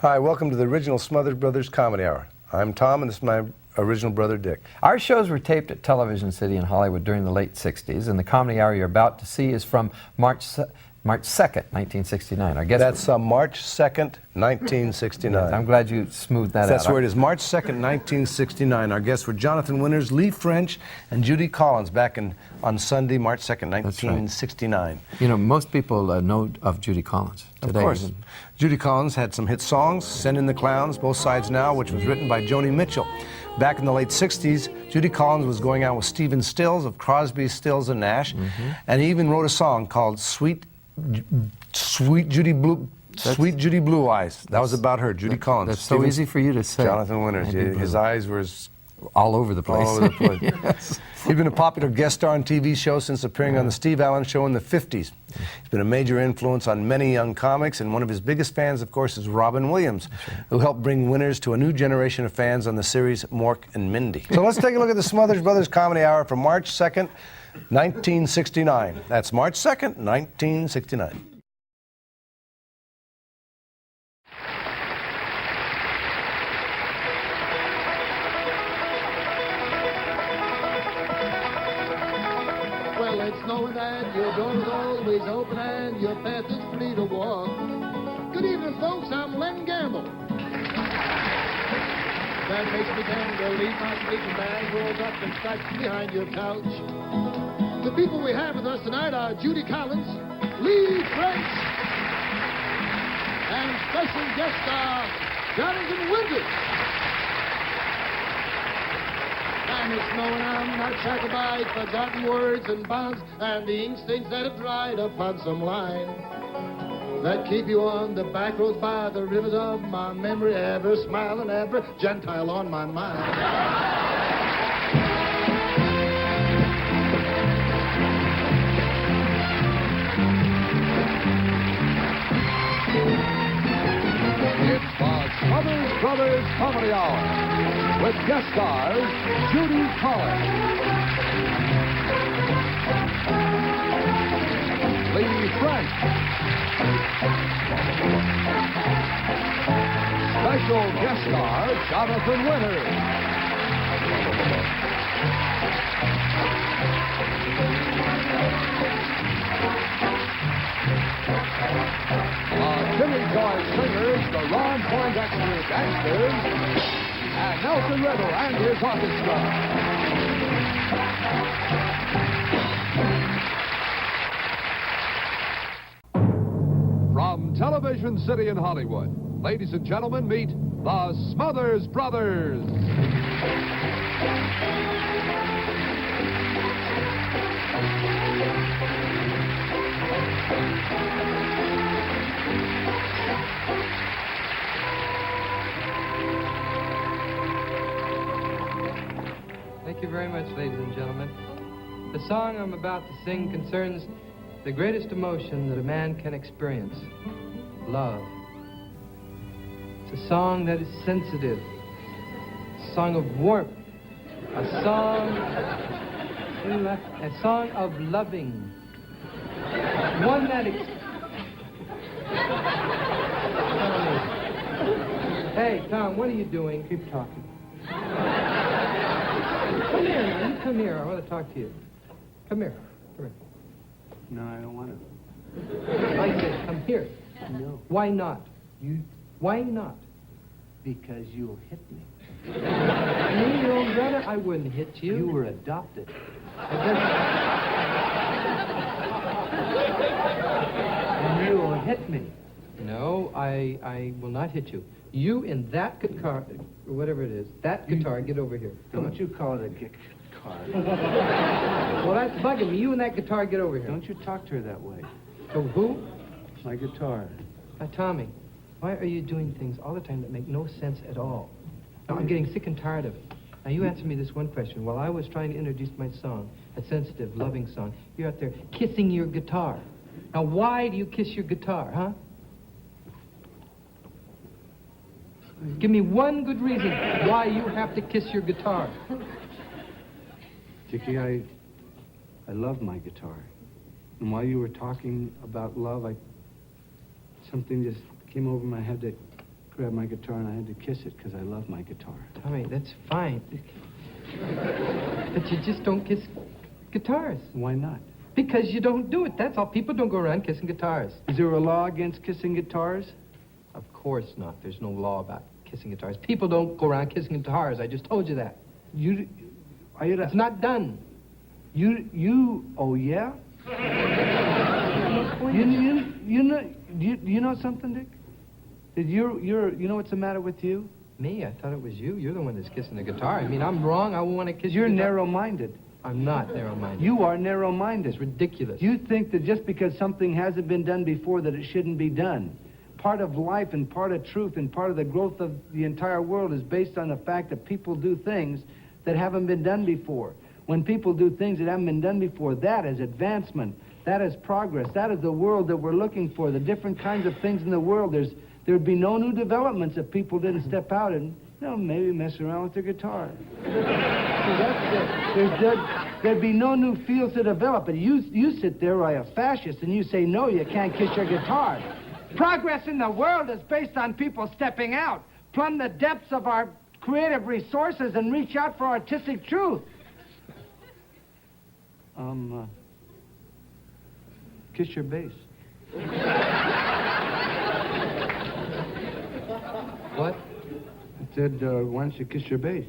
Hi, welcome to the original Smothers Brothers Comedy Hour. I'm Tom, and this is my original brother, Dick. Our shows were taped at Television City in Hollywood during the late 60s, and the Comedy Hour you're about to see is from March 2nd, 1969. Our guest That's March 2nd, 1969. I'm glad you smoothed that out. That's where it is, March 2nd, 1969. Our guests were Jonathan Winters, Leigh French, and Judy Collins back on Sunday, March 2nd, 1969. Right. You know, most people know of Judy Collins today. Of course. Judy Collins had some hit songs, Send in the Clowns, Both Sides Now, which was written by Joni Mitchell. Back in the late 60s, Judy Collins was going out with Stephen Stills of Crosby, Stills, and Nash, and he even wrote a song called Sweet Judy Blue Eyes. That was about her, Judy Collins. That's so easy for you to say. Jonathan Winters. His eyes were all over the place. All over the place. Yes. He'd been a popular guest star on TV shows since appearing on the Steve Allen Show in the 50s. He's been a major influence on many young comics, and one of his biggest fans, of course, is Robin Williams, who helped bring Winters to a new generation of fans on the series Mork and Mindy. So let's take a look at the Smothers Brothers Comedy Hour from March 2nd, 1969. That's March 2nd, 1969. Well, it's knowing that your door is always open and your path is free to walk. Good evening, folks. I'm Len Gamble. That makes me gamble. Leave my sleeping bag rolled up and stacked behind your couch. The people we have with us tonight are Judy Collins, Leigh French, and special guest star Jonathan Winters. And it's knowing I'm not shackled by forgotten words and bonds and the instincts that have dried upon some line that keep you on the back roads by the rivers of my memory, ever smiling, ever Gentile on my mind. It's the Smothers Brothers Comedy Hour with guest stars Judy Collins, Leigh French, special guest star Jonathan Winters, Jimmy Joy singers, the Ron Poindexter Gangsters, and Nelson Riddle and his orchestra. From Television City in Hollywood, ladies and gentlemen, meet the Smothers Brothers. Thank you very much, ladies and gentlemen. The song I'm about to sing concerns the greatest emotion that a man can experience, love. It's a song that is sensitive, a song of warmth, a song of loving, one that Hey, Tom, what are you doing? Keep talking. Come here, now. You come here. I want to talk to you. Come here. Come here. No, I don't want to. I said, come here. No. Why not? Why not? Because you'll hit me. Me, your own brother? I wouldn't hit you. You were adopted. And you will hit me. No, I will not hit you. You in that guitar, or whatever it is, that guitar, get over here. Don't you call it a guitar. Well, that's bugging me. You and that guitar, get over here. Don't you talk to her that way. To who? My guitar. Tommy, why are you doing things all the time that make no sense at all? Now, I'm getting sick and tired of it. Now, you answer me this one question. While I was trying to introduce my song, a sensitive, loving song, you're out there kissing your guitar. Now, why do you kiss your guitar, huh? Give me one good reason why you have to kiss your guitar. Dickie, I love my guitar. And while you were talking about love, something just came over my head that grabbed my guitar and I had to kiss it because I love my guitar. Tommy, that's fine. But you just don't kiss guitars. Why not? Because you don't do it, that's all. People don't go around kissing guitars. Is there a law against kissing guitars? Of course not. There's no law about kissing guitars. People don't go around kissing guitars. I just told you that. It's not done. Oh, yeah? you know something, Dick? You know what's the matter with you? Me? I thought it was you. You're the one that's kissing the guitar. I mean, I'm wrong. I won't want to kiss You're your guitar. narrow-minded. I'm not narrow-minded. You are narrow-minded. It's ridiculous. You think that just because something hasn't been done before that it shouldn't be done. Part of life and part of truth and part of the growth of the entire world is based on the fact that people do things that haven't been done before. When people do things that haven't been done before, that is advancement. That is progress. That is the world that we're looking for, the different kinds of things in the world. There'd be no new developments if people didn't step out and, maybe mess around with their guitar. There'd be no new fields to develop. But you sit there like a fascist and you say, no, you can't kiss your guitar. Progress in the world is based on people stepping out, plumb the depths of our creative resources and reach out for artistic truth. Kiss your bass. What? I said, why don't you kiss your bass?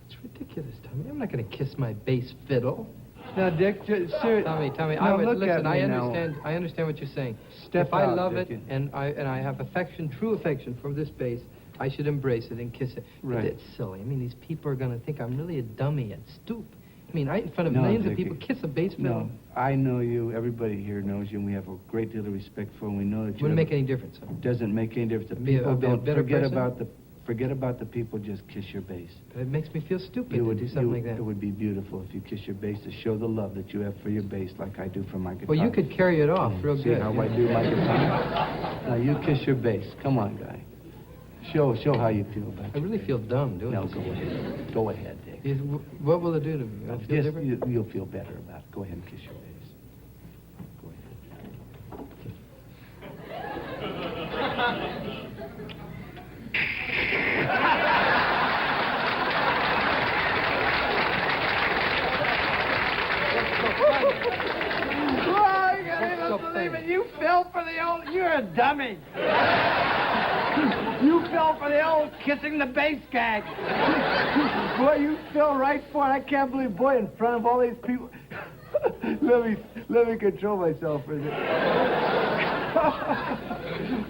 It's ridiculous, Tommy. I'm not going to kiss my bass fiddle. Now, Dick, seriously. Tommy, now, listen, I understand what you're saying. Step if I out, love Dick, it and I have affection, true affection for this bass, I should embrace it and kiss it. Right. But it's silly. I mean, these people are going to think I'm really a dummy and stupid. I mean, right in front of No, millions Dickie. of people, kiss a bass fiddle. No, I know you. Everybody here knows you, and we have a great deal of respect for you. And we know that you Wouldn't make any difference. Huh? doesn't make any difference. The Be a people don't better forget person? forget about the people. Just kiss your bass. But it makes me feel stupid to do something like that. It would be beautiful if you kiss your bass to show the love that you have for your bass, like I do for my guitar. Well, you could carry it off real See good. how I do my guitar? Now you kiss your bass. Come on, guy. Show how you feel about I your really bass. feel dumb doing No, this. go ahead. Go ahead, Dick. What will it do to me? I'll feel different? You'll feel better about it. Go ahead and kiss your bass. Go ahead. I can't even believe it. You fell for the old... You're a dummy. You fell for the old kissing the bass gag. Boy, you fell right for it. I can't believe, boy, in front of all these people... let me control myself for a second.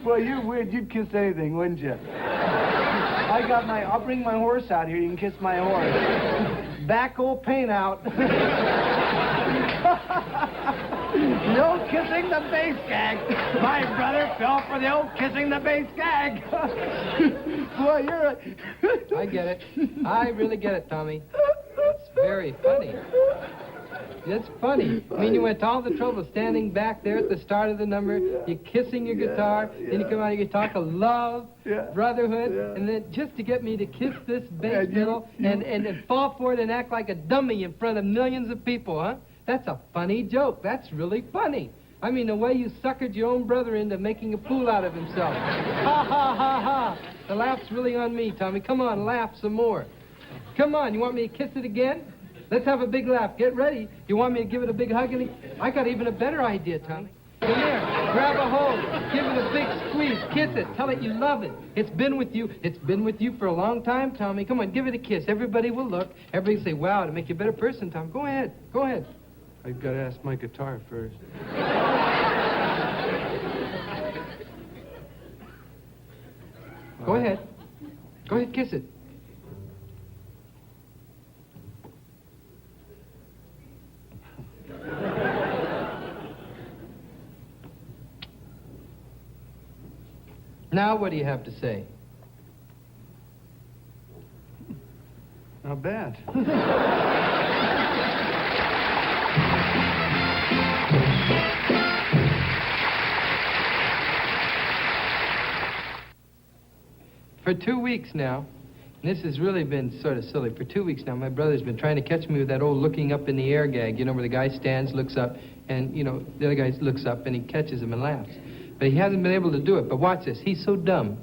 Boy, you're weird. You'd kiss anything, wouldn't you? I'll bring my horse out here. You can kiss my horse. Back old paint out. No kissing the bass gag. My brother fell for the old kissing the bass gag. Boy, you're a... I get it. I really get it, Tommy. It's very funny. It's funny. I mean, you went to all the trouble of standing back there at the start of the number, you're kissing your guitar, then you come out and you talk of love, brotherhood, and then just to get me to kiss this bass fiddle and fall for it and act like a dummy in front of millions of people, huh? That's a funny joke. That's really funny. I mean, the way you suckered your own brother into making a fool out of himself. Ha, ha, ha, ha. The laugh's really on me, Tommy. Come on, laugh some more. Come on, you want me to kiss it again? Let's have a big laugh. Get ready. You want me to give it a big hug? I got even a better idea, Tommy. Come here. Grab a hold. Give it a big squeeze. Kiss it. Tell it you love it. It's been with you. It's been with you for a long time, Tommy. Come on, give it a kiss. Everybody will look. Everybody will say, wow, to make you a better person, Tom. Go ahead. Go ahead. I've got to ask my guitar first. Go ahead. Go ahead, kiss it. Now what do you have to say? Not bad. For 2 weeks now, and this has really been sort of silly, for 2 weeks now, my brother's been trying to catch me with that old looking up in the air gag, you know, where the guy stands, looks up, and, you know, the other guy looks up and he catches him and laughs. But he hasn't been able to do it. But watch this. He's so dumb.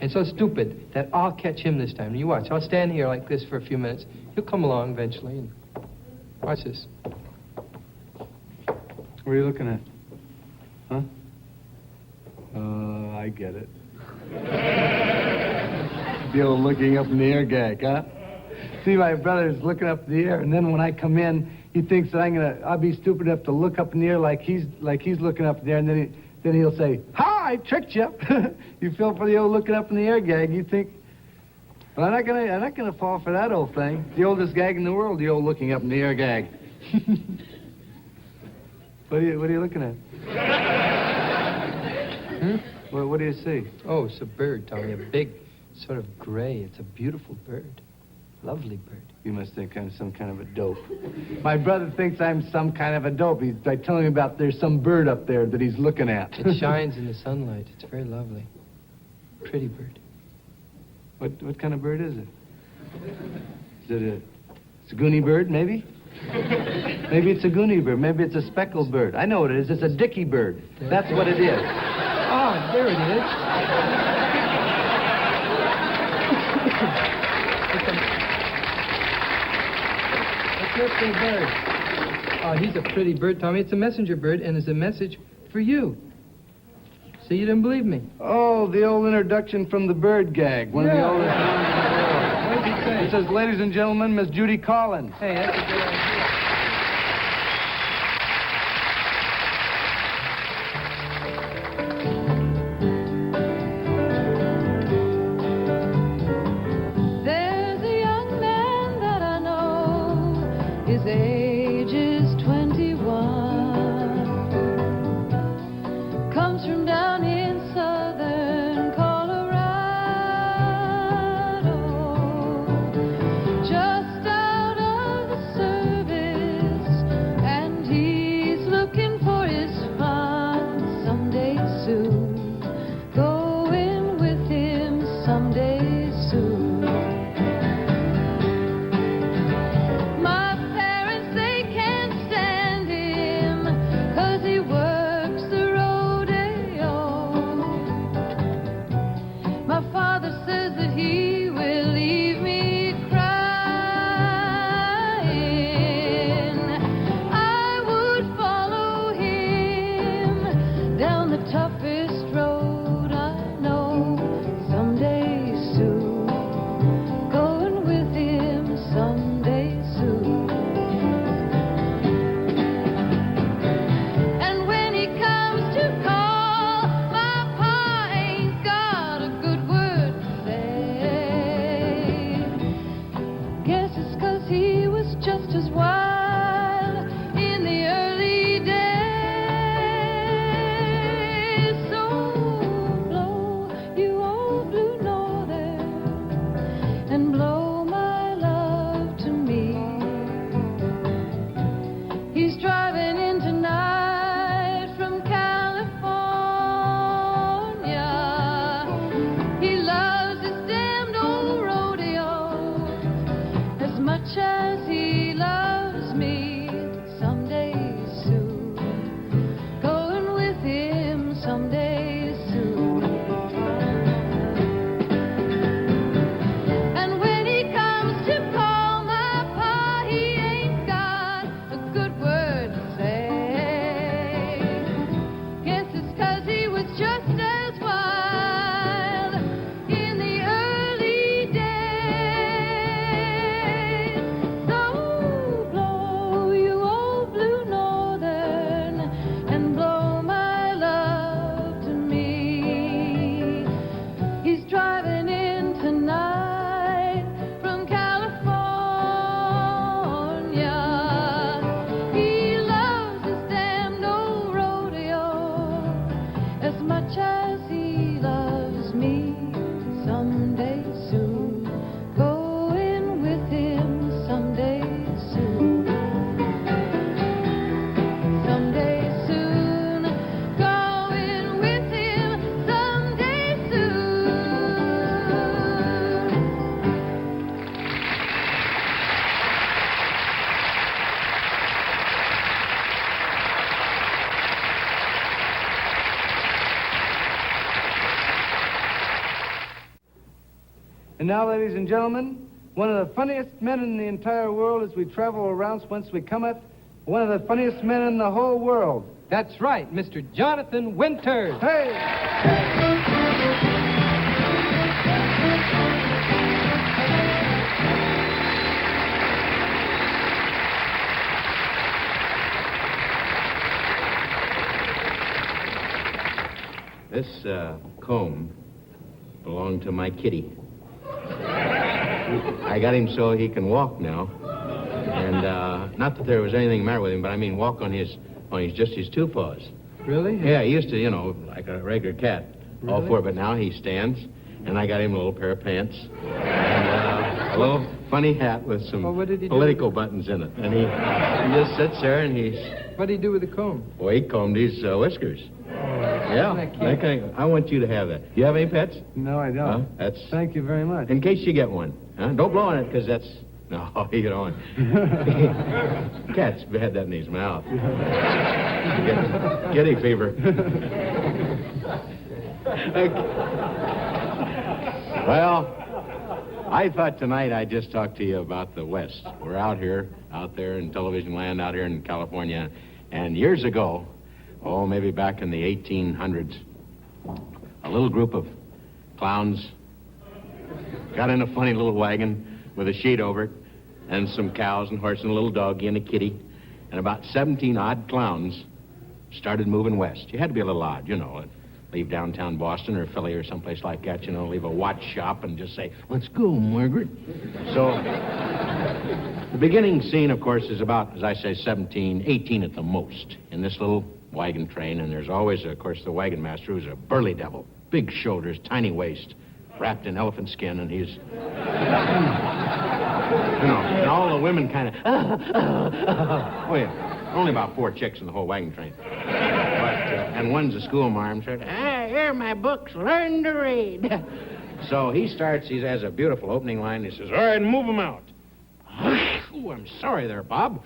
and so stupid that I'll catch him this time. You watch. I'll stand here like this for a few minutes. He'll come along eventually. And watch this. What are you looking at? Huh? I get it. The old looking up in the air gag, huh? See, my brother's looking up in the air, and then when I come in, he thinks that I'll be stupid enough to look up in the air like he's looking up in the air, and then he'll say, "Ha! I tricked you." You fell for the old looking up in the air gag. You think, but I'm not gonna fall for that old thing. The oldest gag in the world, the old looking up in the air gag. What are you looking at? What do you see? Oh, it's a bird, Tommy. A big, sort of gray. It's a beautiful bird. Lovely bird. You must think I'm some kind of a dope. My brother thinks I'm some kind of a dope. He's like telling me about there's some bird up there that he's looking at. It shines in the sunlight. It's very lovely. Pretty bird. What kind of bird is it? Is it a Saguni bird, maybe? Maybe it's a Goonie bird. Maybe it's a speckled bird. I know what it is. It's a dicky bird. That's what it is. Oh, there it is. It's a bird. Oh, he's a pretty bird, Tommy. It's a messenger bird, and it's a message for you. So you didn't believe me? Oh, the old introduction from the bird gag. One of the oldest ones in the world. What did he say? It says, "Ladies and gentlemen, Miss Judy Collins." Hey, that's a good idea. There's a young man that I know, his age is 21, comes from down in southern Colorado, just out of the service, and he's looking for his fun someday soon, going with him someday soon. My parents, they can't stand him, 'cause he works the rodeo. My father says that he will leave me crying. I would follow him down the toughest road I know someday soon, going with him someday soon. And when he comes to call, my pa ain't got a good word to say. Guess it's 'cause he was just as wild in the early days. So blow, you old blue northern, and blow my love to me. He's driving in tonight from California. He loves this damned old rodeo as much as he loves me. Someday soon, going with him someday soon. And when he comes to call my pa, he ain't got a good word to say. Guess it's 'cause he was just as wild in the early days. So blow, you old blue northern, and blow my love to me. He's driving in tonight from California. He loves his damned old rodeo as much as he loves me. Someday soon, going with him someday soon. Someday soon, going with him someday soon. And now, ladies and gentlemen, one of the funniest men in the entire world as we travel around whence we cometh, one of the funniest men in the whole world. That's right, Mr. Jonathan Winters. Hey! This comb belonged to my kitty. I got him so he can walk now. And not that there was anything the matter with him, but I mean walk on just his two paws. Really? Yeah, he used to, like a regular cat, all four, but now he stands, and I got him a little pair of pants, and a little funny hat with some Well, what did he do? political buttons in it. And he just sits there and he's, What did he do with the comb? well, he combed his whiskers. Yeah, isn't that cute? I want you to have that. You have any pets? No, I don't. Huh? That's Thank you very much. in case you get one. Huh? Don't blow on it, because that's... No, you don't. Cat's had that in his mouth. Kitty fever. Well, I thought tonight I'd just talk to you about the West. We're out there in television land, out here in California. And years ago, maybe back in the 1800s, a little group of clowns got in a funny little wagon with a sheet over it and some cows and horses and a little doggy and a kitty. And about 17 odd clowns started moving west. You had to be a little odd, leave downtown Boston or Philly or someplace like that, leave a watch shop and just say, let's go, Margaret. So the beginning scene, of course, is about, as I say, 17, 18 at the most in this little wagon train. And there's always, of course, the wagon master, who's a burly devil, big shoulders, tiny waist, wrapped in elephant skin, and he's, and all the women kind of, oh yeah, only about 4 chicks in the whole wagon train. And one's a schoolmarm, said, here are my books, learn to read. So he has a beautiful opening line. He says, all right, move them out. Oh, I'm sorry there, Bob.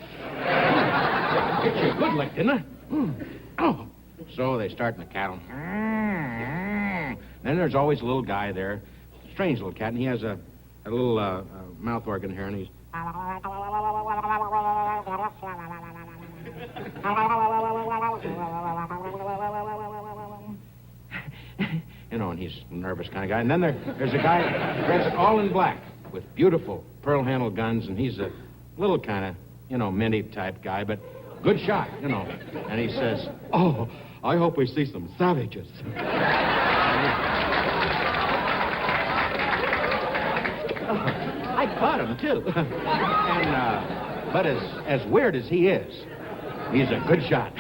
Get you a good lick, didn't I? Oh. So they start in the cattle. Then there's always a little guy there, strange little cat, and he has a little mouth organ here, and he's... and he's a nervous kind of guy. And then there's a guy dressed all in black with beautiful pearl-handled guns, and he's a little kind of, minty type guy, but good shot, And he says, oh, I hope we see some savages. I caught him, too. But as weird as he is, he's a good shot.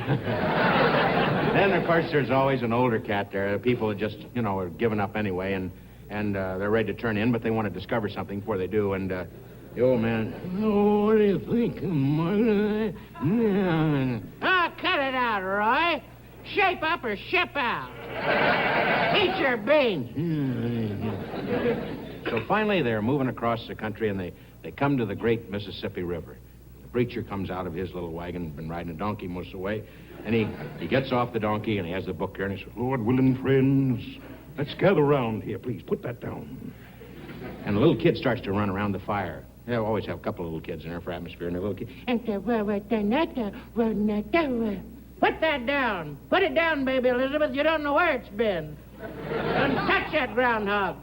Then, of course, there's always an older cat there. People that just, are giving up anyway, and they're ready to turn in, but they want to discover something before they do. And the old man, what do you think, Margaret? Cut it out, Roy. Shape up or ship out. Eat your beans. So finally, they're moving across the country, and they come to the great Mississippi River. The preacher comes out of his little wagon, been riding a donkey most of the way, and he gets off the donkey, and he has the book here, and he says, Lord willing, friends, let's gather around here. Please, put that down. And the little kid starts to run around the fire. They always have a couple of little kids in there for atmosphere, and the little kid... Put that down. Put it down, baby Elizabeth. You don't know where it's been. Don't touch that groundhog.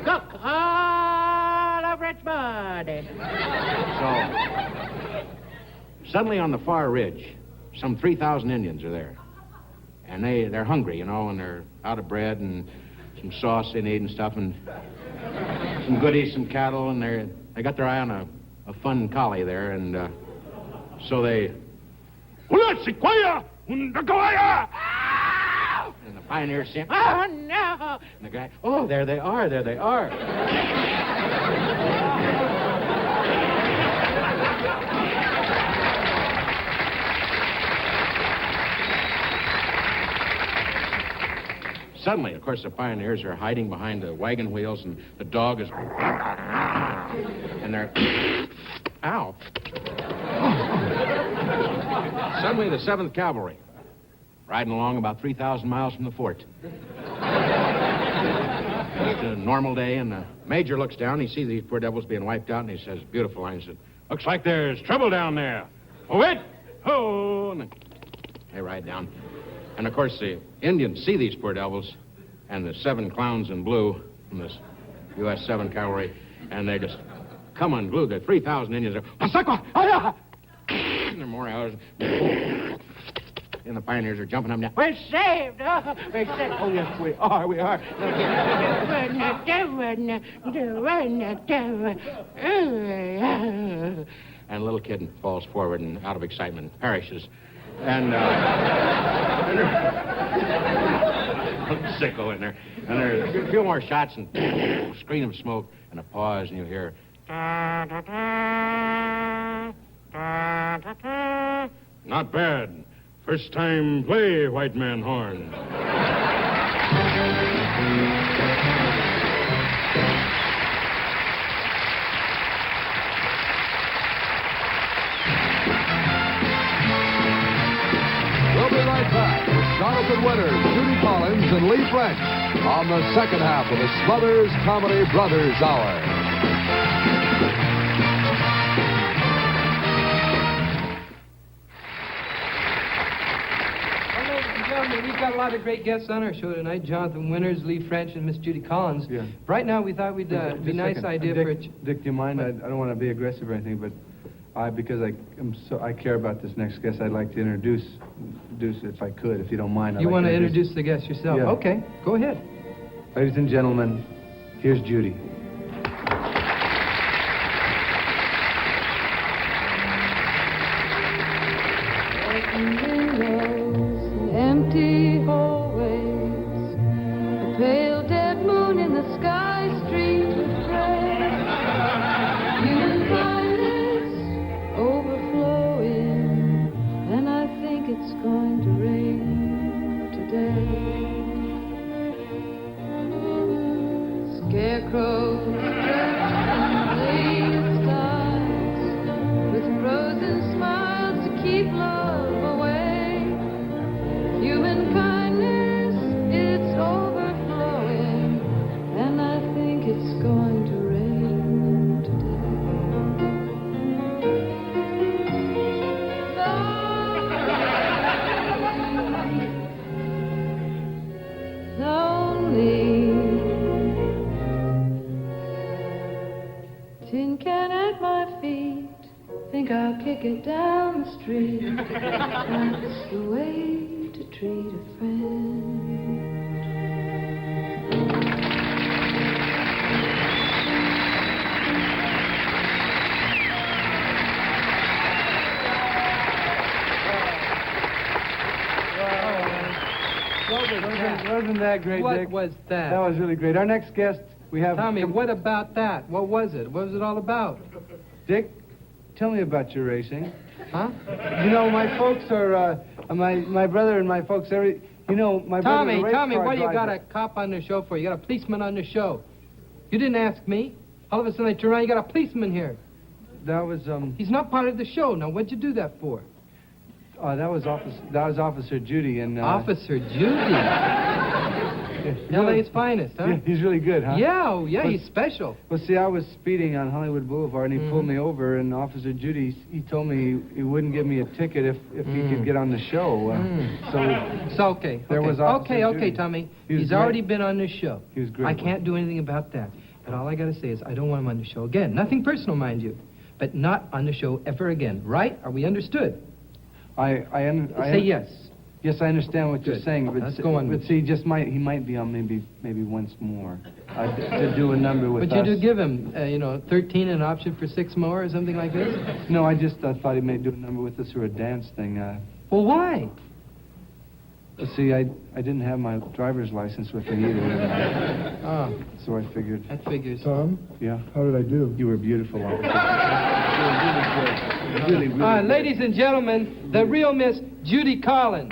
Cook all over its body. So, suddenly on the far ridge, some 3,000 Indians are there. And they're hungry, and they're out of bread and some sauce they need and stuff, and some goodies, some cattle, and they got their eye on a fun collie there, and so they... And the pioneers say, oh, no! And the guy, oh, there they are. Suddenly, of course, the pioneers are hiding behind the wagon wheels, and the dog is... And they're... Ow. Suddenly, the 7th Cavalry, riding along about 3,000 miles from the fort. It's a normal day, and the major looks down. He sees these poor devils being wiped out, and he says, beautiful line, he said, looks like there's trouble down there. Oh, wait! Oh! And they ride down. And, of course, the Indians see these poor devils and the 7 clowns in blue from this U.S. 7 cavalry, and they just come unglued. There are 3,000 Indians there. And there are more hours. And the pioneers are jumping up and down. We're saved! Oh, we're saved! Oh, yes, we are, we are. And a little kid falls forward and, out of excitement, perishes. And, sickle in there. And there's a few more shots and screen of smoke and a pause, and you hear... Not bad. First time play, white man horn. We'll be right back with Jonathan Winters, Judy Collins, and Leigh French on the second half of the Smothers Comedy Brothers Hour. We've got a lot of great guests on our show tonight. Jonathan Winters, Leigh French, and Miss Judy Collins. Yeah. Right now, we thought we'd Just be a nice second. idea Dick, for... Dick, do you mind? I don't want to be aggressive or anything, but because I care about this next guest, I'd like to introduce if I could, if you don't mind. You want to introduce the guest yourself? Yeah. Okay, go ahead. Ladies and gentlemen, here's Judy. Empty hallways, a pale dead moon in the sky streaked with gray. Human kindness overflowing, and I think it's going to rain today. Scarecrows dressed in latest styles, with frozen smiles to keep love away. Human kindness, it's overflowing, and I think it's going to rain today. Lonely, tin can at my feet, think I'll kick it down the street. That's the way to treat a friend. Wasn't that great, What Dick? was that? That was really great. Our next guest, we have... Tommy, what about that? What was it? What was it all about? Dick, tell me about your racing. Huh? You know, my folks are, my brother and my folks, my brother's a race Tommy, car what do you got driver. a cop on the show for? You got a policeman on the show. You didn't ask me. All of a sudden I turn around, you got a policeman here. That was, He's not part of the show. Now, what'd you do that for? that was Officer Judy, and... Officer Judy. LA's finest, huh? Yeah, he's really good, huh? Yeah, he's special. Well, see, I was speeding on Hollywood Boulevard, and he pulled me over, and Officer Judy, he told me he wouldn't give me a ticket if he could get on the show. It's okay. There was Officer Okay, Judy. Tommy. He was He's great. already been on this show. He was great. I can't do anything about that. But all I got to say is I don't want him on the show again. Nothing personal, mind you. But not on the show ever again. Right? Are we understood? Say yes. Yes, I understand what you're Good. saying, but Let's go on. But see, he might be on maybe once more to do a number with But you us. do give him, 13 an option for 6 more or something like this? No, I just thought he may do a number with us or a dance thing. Well, why? See, I didn't have my driver's license with me either, Oh, so I figured. that figures. Tom, Yeah, how did I do? you were beautiful, officer. You were really good. Really, really. good. Ladies and gentlemen, the real Miss Judy Collins.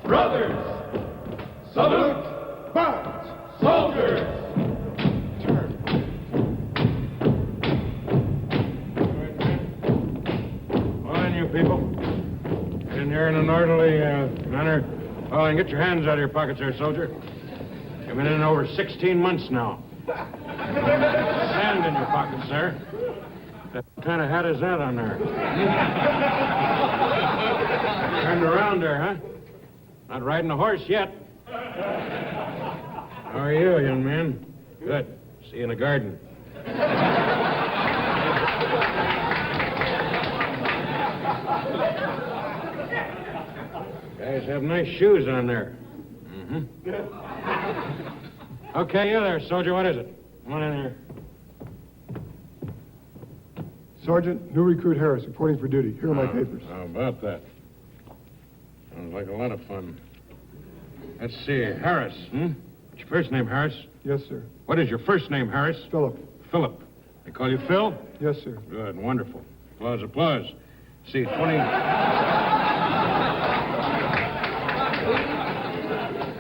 brothers, salute, bounds, soldiers. Come on, you people. Get in here in an orderly manner. Oh, and get your hands out of your pockets there, soldier. You've been in over 16 months now. Sand in your pockets, sir. What kind of hat is that on there? Turned around there, huh? Not riding a horse yet. How are you, young man? Good. See you in the garden. Guys have nice shoes on there. Mm-hmm. Okay, you there, soldier. What is it? Come on in here. Sergeant, new recruit Harris, reporting for duty. Here are my papers. How about that? Sounds like a lot of fun. Let's see, Harris, What's your first name, Harris? Yes, sir. What is your first name, Harris? Philip. Philip. They call you Phil? Yes, sir. Good, wonderful. Applause, applause. See, 20...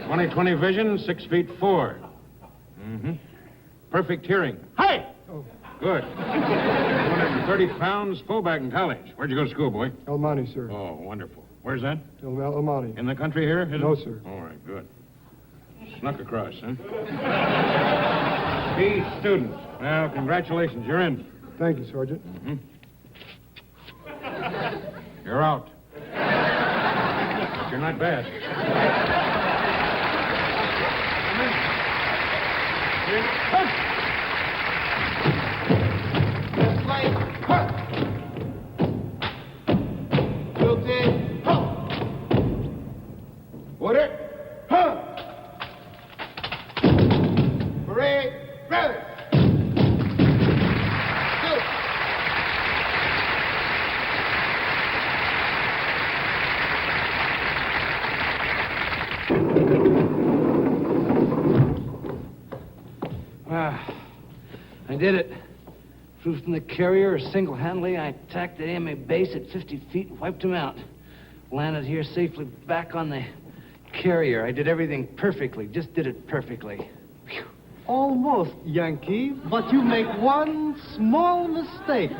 20/20 vision, 6 feet 4. Mm-hmm. Perfect hearing. Hey! Oh. Good. 230 pounds, fullback in college. Where'd you go to school, boy? El Monte, sir. Oh, wonderful. Where's that? El Monte. In the country here? Is No, it? sir. All right, good. Snuck across, huh? B student. Well, congratulations. You're in. Thank you, Sergeant. Mm-hmm. You're out. But you're not bad. Just like, huh. Guilty, huh. Order, huh. Parade, brothers. Good. I did it. Flew from the carrier single-handedly. I attacked the enemy base at 50 feet and wiped him out. Landed here safely back on the carrier. I did everything perfectly. Just did it perfectly. Whew. Almost, Yankee, but you make one small mistake.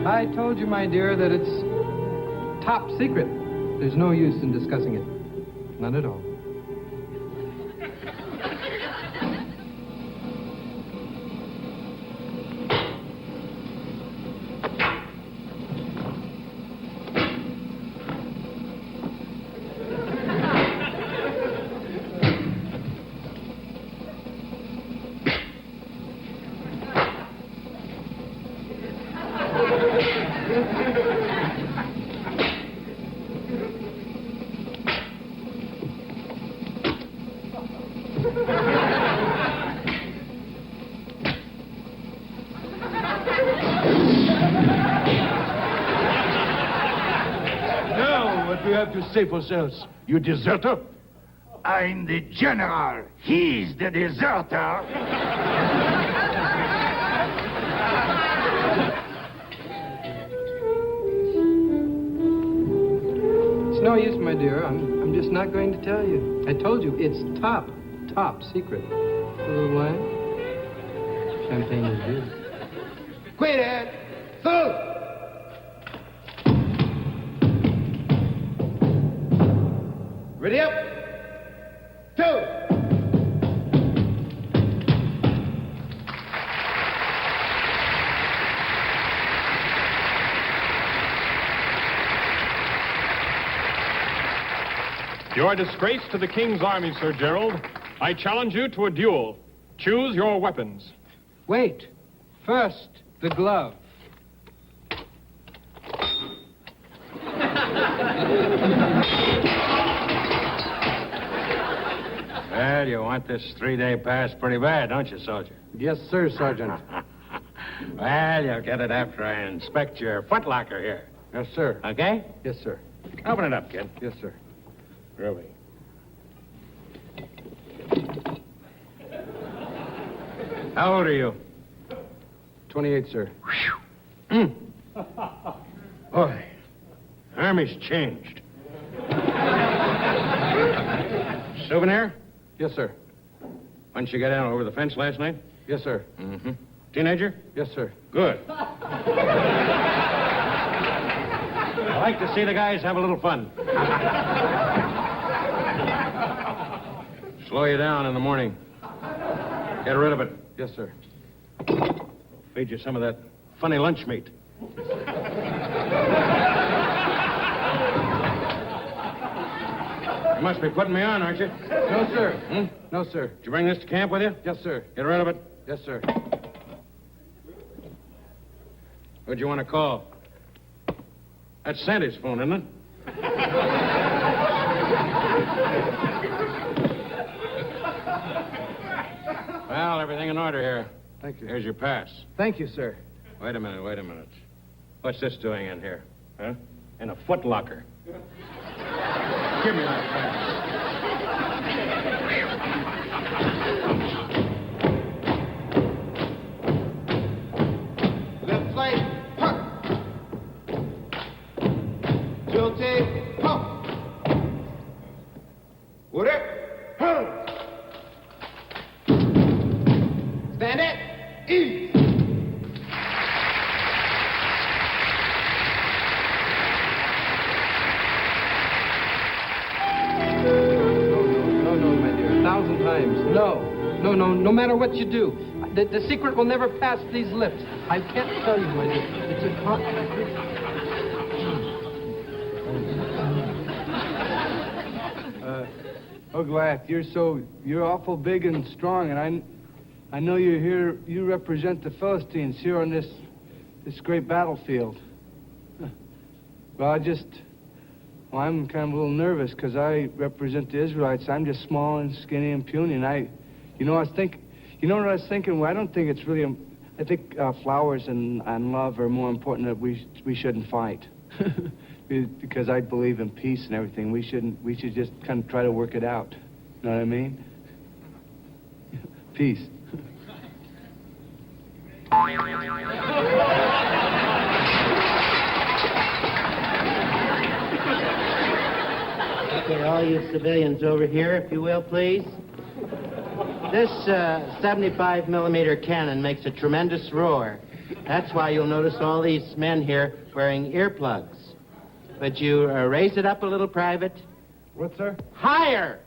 I told you, my dear, that it's top secret. There's no use in discussing it. None at all. Now, what do you have to say for yourselves? You deserter? I'm the general. He's the deserter. It's no use, my dear. I'm just not going to tell you. I told you, it's top secret. A little wine? Champagne is good. Quit it. Salute. Ready up. 2. You're a disgrace to the King's army, Sir Gerald. I challenge you to a duel. Choose your weapons. Wait. First, the glove. Well, you want this 3-day pass pretty bad, don't you, soldier? Yes, sir, Sergeant. Well, you'll get it after I inspect your footlocker here. Yes, sir. Okay? Yes, sir. Open it up, kid. Yes, sir. Really? How old are you? 28, sir. Boy, Army's changed. Souvenir? Yes, sir. Once you got out over the fence last night? Yes, sir. Mm-hmm. Teenager? Yes, sir. Good. I like to see the guys have a little fun. Slow you down in the morning. Get rid of it. Yes, sir. Feed you some of that funny lunch meat. You must be putting me on, aren't you? No, sir. Hmm? No, sir. Did you bring this to camp with you? Yes, sir. Get rid of it. Yes, sir. Who'd you want to call? That's Sandy's phone, isn't it? Well, everything in order here. Thank you. Here's your pass. Thank you, sir. Wait a minute. What's this doing in here? Huh? In a foot locker. Give me that pass. Left flank, pump. Guilty, pump. Woody, pump. Stand it, easy. No, my dear. 1,000 times. No. No matter what you do. The secret will never pass these lips. I can't tell you, my dear. It's a Oglath, you're awful big and strong, and I know you're here, you represent the Philistines here on this great battlefield. Well, I'm kind of a little nervous because I represent the Israelites. I'm just small and skinny and puny, and I know what I was thinking? Well, I don't think it's really, I think flowers and love are more important, that we shouldn't fight. Because I believe in peace and everything. We should just kind of try to work it out. You know what I mean? Peace. Okay, all you civilians over here, if you will, please. This 75 millimeter cannon makes a tremendous roar. That's why you'll notice all these men here wearing earplugs. But you raise it up a little, Private. What, sir? Higher!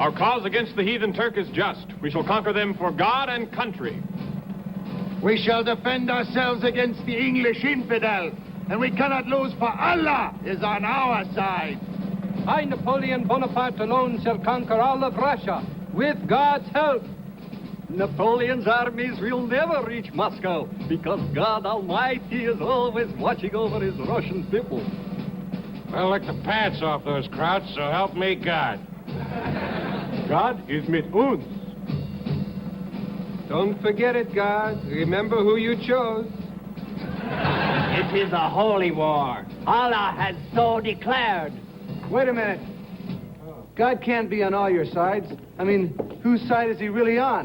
Our cause against the heathen Turk is just. We shall conquer them for God and country. We shall defend ourselves against the English infidel, and we cannot lose, for Allah is on our side. I, Napoleon Bonaparte alone, shall conquer all of Russia, with God's help. Napoleon's armies will never reach Moscow, because God Almighty is always watching over his Russian people. Well, lick the pants off those krauts, so help me God. God is mit uns. Don't forget it, God. Remember who you chose. It is a holy war. Allah has so declared. Wait a minute. God can't be on all your sides. I mean, whose side is he really on?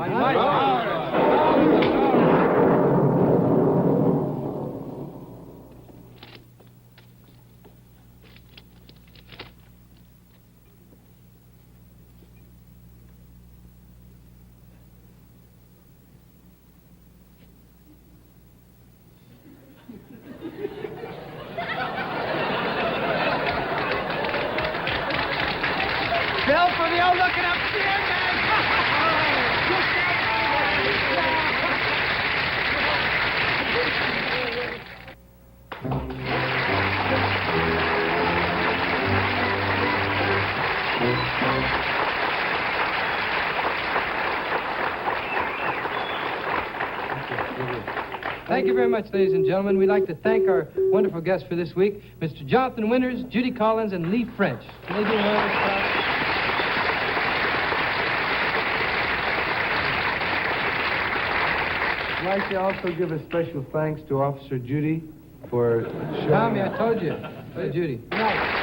Bill for the old looking up steer, Thank you very much, ladies and gentlemen. We'd like to thank our wonderful guests for this week, Mr. Jonathan Winters, Judy Collins, and Leigh French. Can they do another spot? I'd like to also give a special thanks to Officer Judy for Tommy, I told you. Hey, Judy. Good night.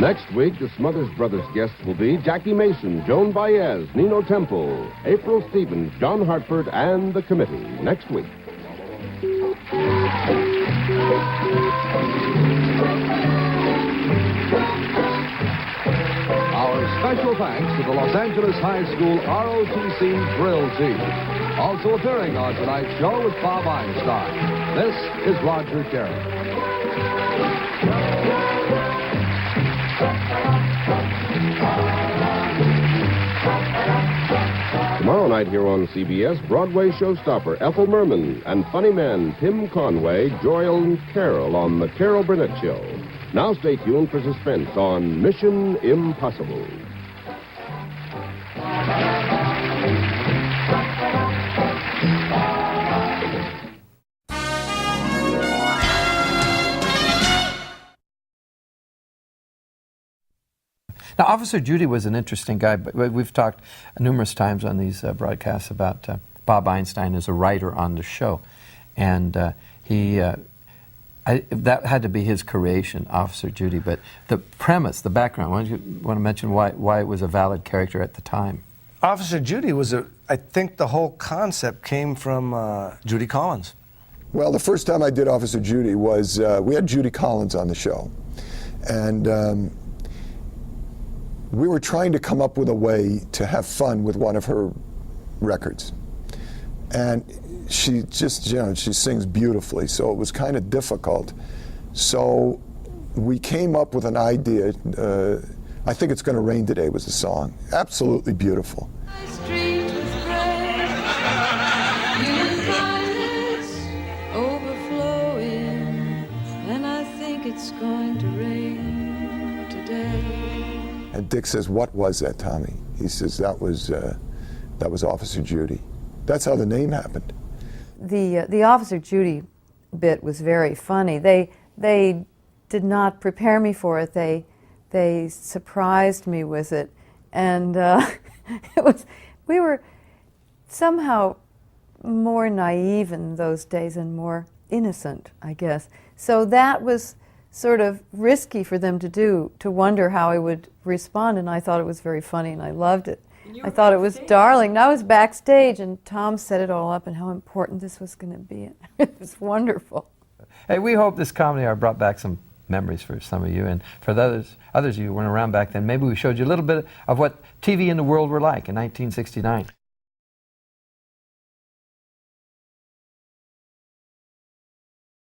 Next week, the Smothers Brothers guests will be Jackie Mason, Joan Baez, Nino Temple, April Stevens, John Hartford, and the committee. Next week. Our special thanks to the Los Angeles High School ROTC Drill Team. Also appearing on tonight's show is Bob Einstein. This is Roger Carey. Tomorrow night here on CBS, Broadway showstopper Ethel Merman and funny man Tim Conway join Carol on The Carol Burnett Show. Now stay tuned for suspense on Mission Impossible. Now, Officer Judy was an interesting guy, but we've talked numerous times on these broadcasts about Bob Einstein as a writer on the show. And that had to be his creation, Officer Judy. But the premise, the background, want to mention why it was a valid character at the time? Officer Judy was I think the whole concept came from Judy Collins. Well, the first time I did Officer Judy was, we had Judy Collins on the show. And we were trying to come up with a way to have fun with one of her records. And she just, she sings beautifully, so it was kind of difficult. So we came up with an idea. I Think It's Gonna Rain Today was the song. Absolutely beautiful. And I think it's going to rain today. And Dick says, "What was that, Tommy?" He says, that was Officer Judy. That's how the name happened. The Officer Judy bit was very funny. They did not prepare me for it. They surprised me with it, and we were somehow more naive in those days and more innocent, I guess. So that was sort of risky for them to do, to wonder how I would respond, and I thought it was very funny, and I loved it. I thought it was darling. And I was backstage, and Tom set it all up and how important this was going to be. It was wonderful. Hey, we hope this comedy hour brought back some memories for some of you, and for the others of you who weren't around back then, maybe we showed you a little bit of what TV and the world were like in 1969.